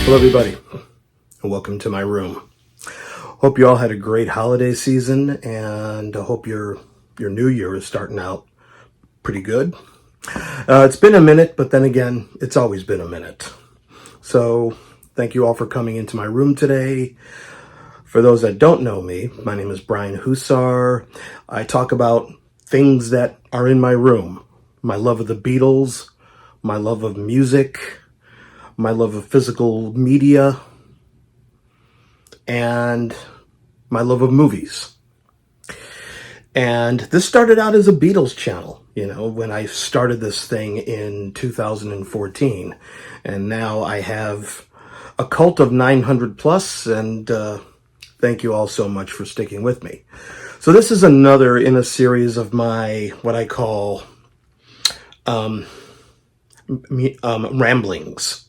Hello everybody, and welcome to my room. Hope you all had a great holiday season, and I hope your new year is starting out pretty good. It's been a minute, but then again, it's always been a minute. So thank you all for coming into my room today. For those that don't know me, my name is Brian Hussar. I talk about things that are in my room. My love of the Beatles, my love of music, my love of physical media, and my love of movies. And this started out as a Beatles channel, when I started this thing in 2014. And now I have a cult of 900 plus, and thank you all so much for sticking with me. So this is another in a series of my, what I call ramblings.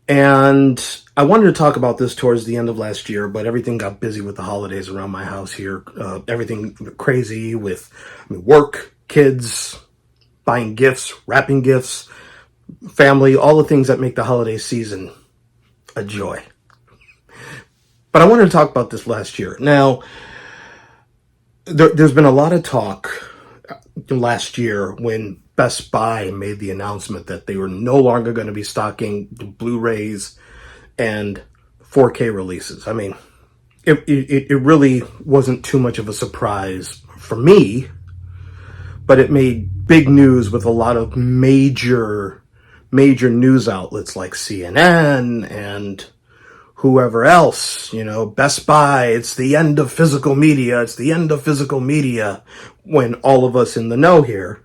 And I wanted to talk about this towards the end of last year, but everything got busy with the holidays around my house here. Everything crazy with work, kids, buying gifts, wrapping gifts, family, all the things that make the holiday season a joy. But I wanted to talk about this last year. Now, there's been a lot of talk last year when Best Buy made the announcement that they were no longer going to be stocking the Blu-rays and 4K releases. I mean, it really wasn't too much of a surprise for me, but it made big news with a lot of major news outlets like CNN and whoever else, Best Buy, it's the end of physical media, it's the end of physical media, when all of us in the know here,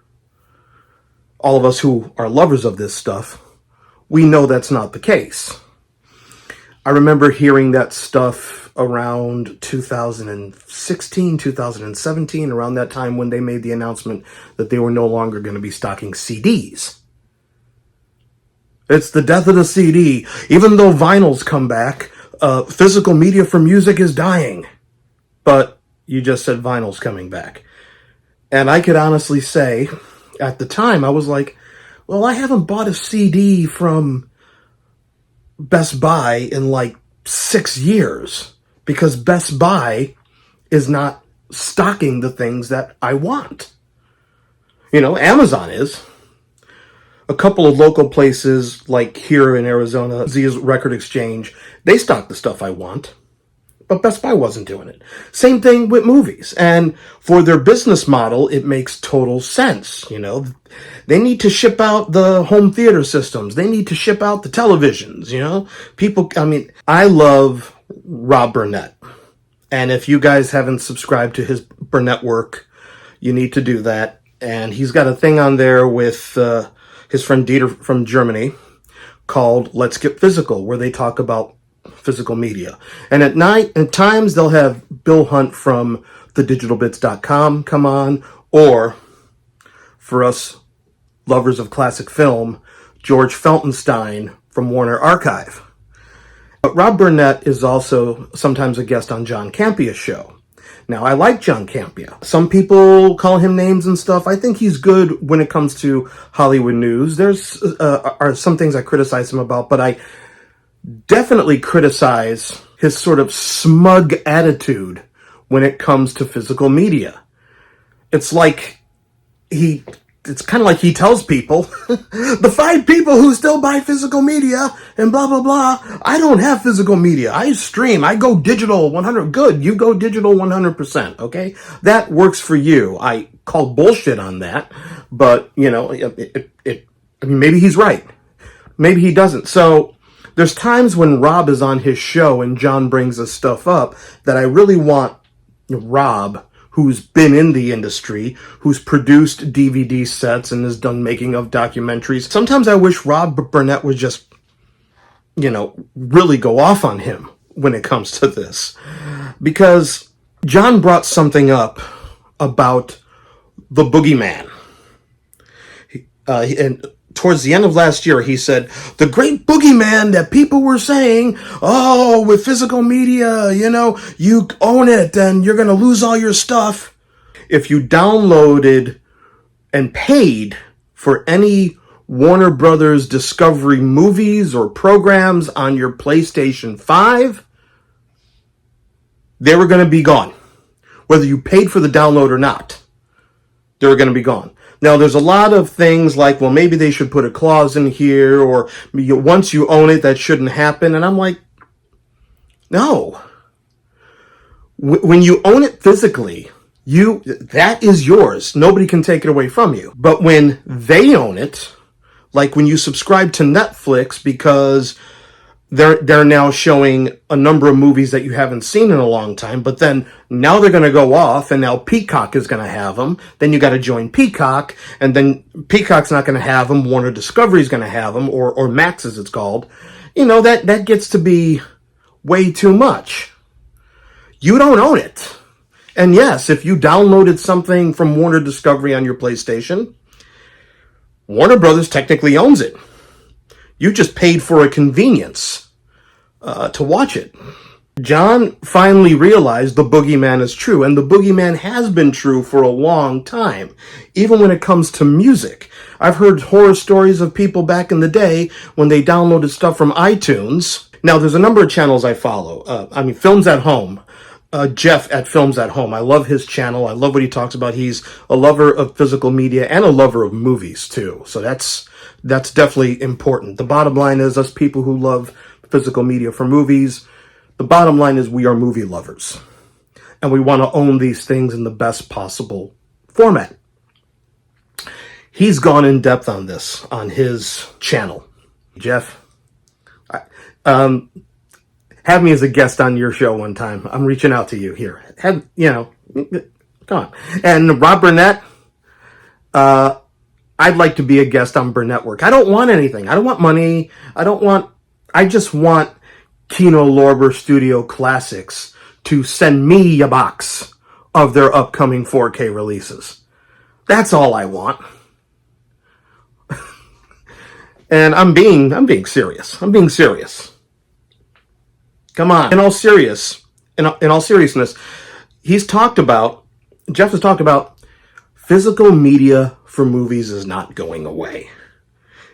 all of us who are lovers of this stuff, we know that's not the case. I remember hearing that stuff around 2016, 2017, around that time when they made the announcement that they were no longer going to be stocking CDs. It's the death of the CD. Even though vinyls come back, physical media for music is dying. But you just said vinyl's coming back. And I could honestly say, at the time, I was like, well, I haven't bought a CD from Best Buy in like 6 years because Best Buy is not stocking the things that I want. Amazon is. A couple of local places, like here in Arizona, Zia's Record Exchange, they stock the stuff I want. But Best Buy wasn't doing it. Same thing with movies. And for their business model, it makes total sense. They need to ship out the home theater systems. They need to ship out the televisions, People, I love Rob Burnett. And if you guys haven't subscribed to his Burnett work, you need to do that. And he's got a thing on there with his friend Dieter from Germany called Let's Get Physical, where they talk about physical media. And at times they'll have Bill Hunt from thedigitalbits.com come on, or for us lovers of classic film, George Feltenstein from Warner Archive. But Rob Burnett is also sometimes a guest on John Campea's show. Now, I like John Campea. Some people call him names and stuff. I think he's good when it comes to Hollywood news. There's are some things I criticize him about, but I definitely criticize his sort of smug attitude when it comes to physical media. It's kind of like he tells people, the 5 people who still buy physical media and blah, blah, blah. I don't have physical media. I stream. I go digital 100. Good. You go digital 100%. Okay. That works for you. I call bullshit on that, but maybe he's right. Maybe he doesn't. So there's times when Rob is on his show and John brings this stuff up that I really want Rob, who's been in the industry, who's produced DVD sets and has done making of documentaries. Sometimes I wish Rob Burnett would just, really go off on him when it comes to this. Because John brought something up about the boogeyman. And towards the end of last year, he said, the great boogeyman that people were saying, oh, with physical media, you own it and you're going to lose all your stuff. If you downloaded and paid for any Warner Brothers Discovery movies or programs on your PlayStation 5, they were going to be gone. Whether you paid for the download or not, they were going to be gone. Now, there's a lot of things like, well, maybe they should put a clause in here, or once you own it, that shouldn't happen. And I'm like, no. When you own it physically, that is yours. Nobody can take it away from you. But when they own it, like when you subscribe to Netflix because they're now showing a number of movies that you haven't seen in a long time, but then now they're going to go off and now Peacock is going to have them. Then you got to join Peacock, and then Peacock's not going to have them. Warner Discovery is going to have them, or Max as it's called. That gets to be way too much. You don't own it. And yes, if you downloaded something from Warner Discovery on your PlayStation, Warner Brothers technically owns it. You just paid for a convenience to watch it. John finally realized the boogeyman is true, and the boogeyman has been true for a long time, even when it comes to music. I've heard horror stories of people back in the day when they downloaded stuff from iTunes. Now, there's a number of channels I follow. Films at Home. Jeff at Films at Home. I love his channel. I love what he talks about. He's a lover of physical media and a lover of movies, too. So that's definitely important. The bottom line is, us people who love physical media for movies, the bottom line is we are movie lovers. And we want to own these things in the best possible format. He's gone in depth on this on his channel. Jeff, have me as a guest on your show one time. I'm reaching out to you here. Come on. And Rob Burnett, I'd like to be a guest on Burnett Work. I don't want anything. I don't want money. I just want Kino Lorber Studio Classics to send me a box of their upcoming 4K releases. That's all I want. And I'm being serious. I'm being serious. Come on. In all seriousness, Jeff has talked about physical media for movies is not going away.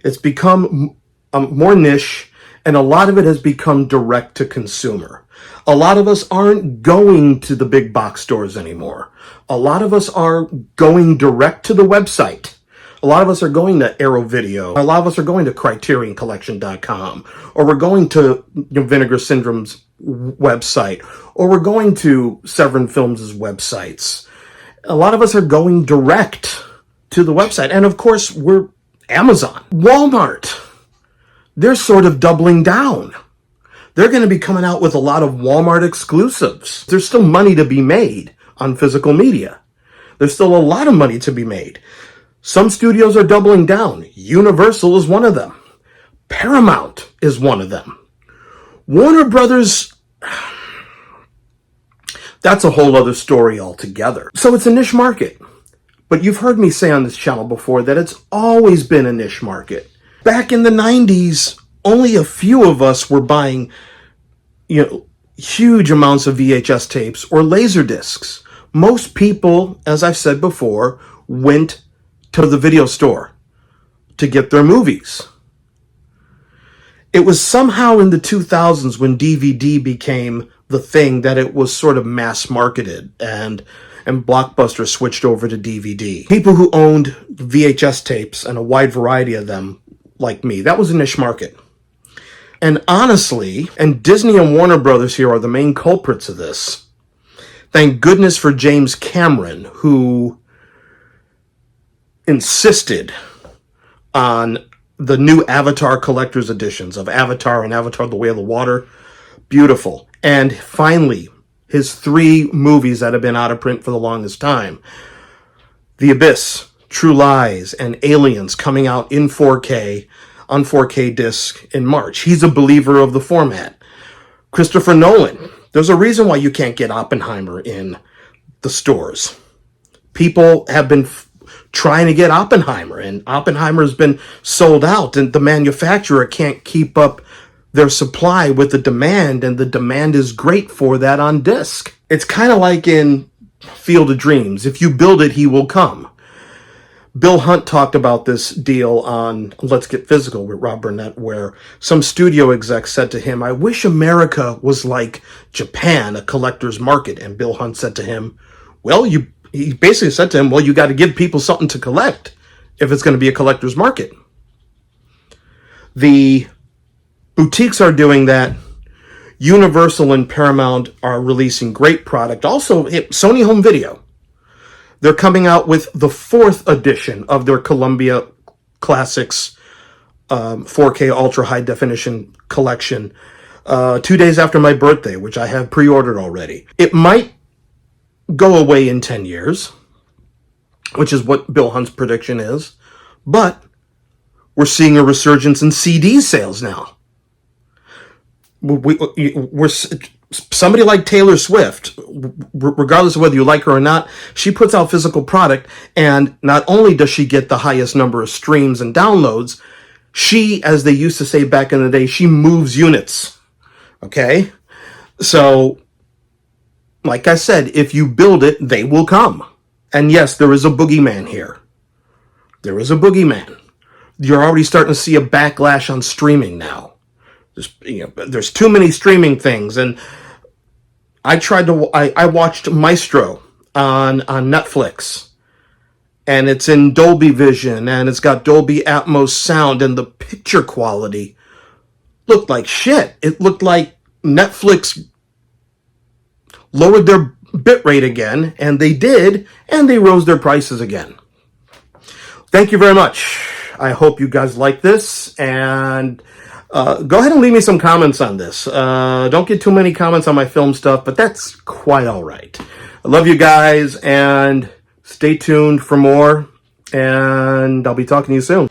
It's become more niche, and a lot of it has become direct to consumer. A lot of us aren't going to the big box stores anymore. A lot of us are going direct to the website. A lot of us are going to Arrow Video. A lot of us are going to CriterionCollection.com, or we're going to Vinegar Syndrome's website, or we're going to Severin Films' websites. A lot of us are going direct to the website. And of course, we're Amazon. Walmart, they're sort of doubling down. They're going to be coming out with a lot of Walmart exclusives. There's still money to be made on physical media. There's still a lot of money to be made. Some studios are doubling down. Universal is one of them. Paramount is one of them. Warner Brothers, that's a whole other story altogether. So it's a niche market. But you've heard me say on this channel before that it's always been a niche market. Back in the 90s, only a few of us were buying, huge amounts of VHS tapes or laser discs. Most people, as I've said before, went to the video store to get their movies. It was somehow in the 2000s when DVD became the thing that it was sort of mass marketed, and Blockbuster switched over to DVD. People who owned VHS tapes, and a wide variety of them, like me, that was a niche market. And honestly, and Disney and Warner Brothers here are the main culprits of this. Thank goodness for James Cameron, who insisted on the new Avatar collector's editions of Avatar and Avatar: The Way of the Water. Beautiful. And finally, his 3 movies that have been out of print for the longest time. The Abyss, True Lies, and Aliens coming out in 4K on 4K disc in March. He's a believer of the format. Christopher Nolan. There's a reason why you can't get Oppenheimer in the stores. People have been trying to get Oppenheimer, and Oppenheimer has been sold out, and the manufacturer can't keep up their supply with the demand, and the demand is great for that on disc. It's kind of like in Field of Dreams. If you build it, he will come. Bill Hunt talked about this deal on Let's Get Physical with Rob Burnett, where some studio exec said to him, I wish America was like Japan, a collector's market. And Bill Hunt said to him, well, he basically said to him, well, you got to give people something to collect if it's going to be a collector's market. The boutiques are doing that. Universal and Paramount are releasing great product. Also, Sony Home Video. They're coming out with the 4th edition of their Columbia Classics 4K Ultra High Definition collection 2 days after my birthday, which I have pre-ordered already. It might go away in 10 years, which is what Bill Hunt's prediction is, but we're seeing a resurgence in CD sales now. We're somebody like Taylor Swift, regardless of whether you like her or not, she puts out physical product, and not only does she get the highest number of streams and downloads, she, as they used to say back in the day, she moves units. Okay? So, like I said, if you build it, they will come. And yes, there is a boogeyman here. There is a boogeyman. You're already starting to see a backlash on streaming now. There's too many streaming things, and I watched Maestro on Netflix, and it's in Dolby Vision, and it's got Dolby Atmos sound, and the picture quality looked like shit. It looked like Netflix lowered their bitrate again, and they did, and they rose their prices again. Thank you very much. I hope you guys like this, and go ahead and leave me some comments on this. Don't get too many comments on my film stuff, but that's quite all right. I love you guys, and stay tuned for more, and I'll be talking to you soon.